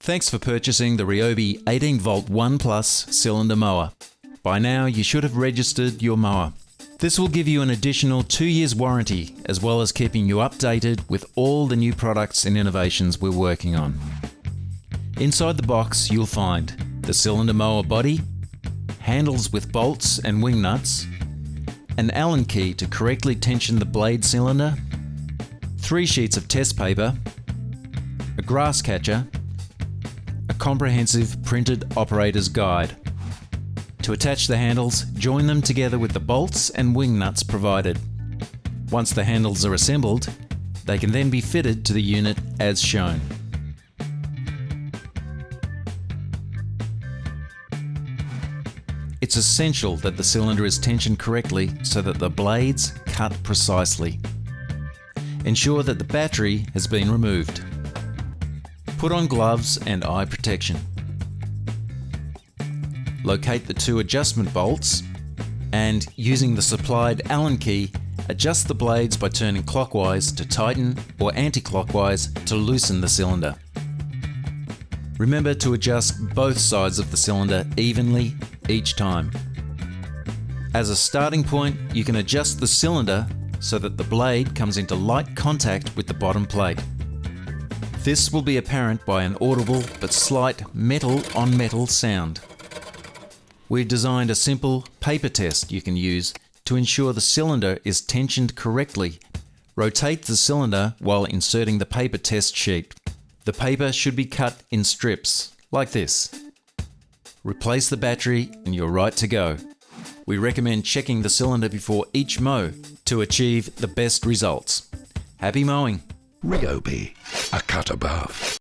Thanks for purchasing the RYOBI 18V 1 Plus cylinder mower. By now you should have registered your mower. This will give you an additional 2 years warranty, as well as keeping you updated with all the new products and innovations we're working on. Inside the box you'll find the cylinder mower body, handles with bolts and wing nuts, an Allen key to correctly tension the blade cylinder, 3 sheets of test paper, a grass catcher, a comprehensive printed operator's guide. To attach the handles, join them together with the bolts and wing nuts provided. Once the handles are assembled, they can then be fitted to the unit as shown. It's essential that the cylinder is tensioned correctly so that the blades cut precisely. Ensure that the battery has been removed. Put on gloves and eye protection. Locate the 2 adjustment bolts and, using the supplied Allen key, adjust the blades by turning clockwise to tighten or anti-clockwise to loosen the cylinder. Remember to adjust both sides of the cylinder evenly each time. As a starting point, you can adjust the cylinder so that the blade comes into light contact with the bottom plate. This will be apparent by an audible but slight metal-on-metal sound. We've designed a simple paper test you can use to ensure the cylinder is tensioned correctly. Rotate the cylinder while inserting the paper test sheet. The paper should be cut in strips, like this. Replace the battery and you're right to go. We recommend checking the cylinder before each mow to achieve the best results. Happy mowing! RYOBI, a cut above.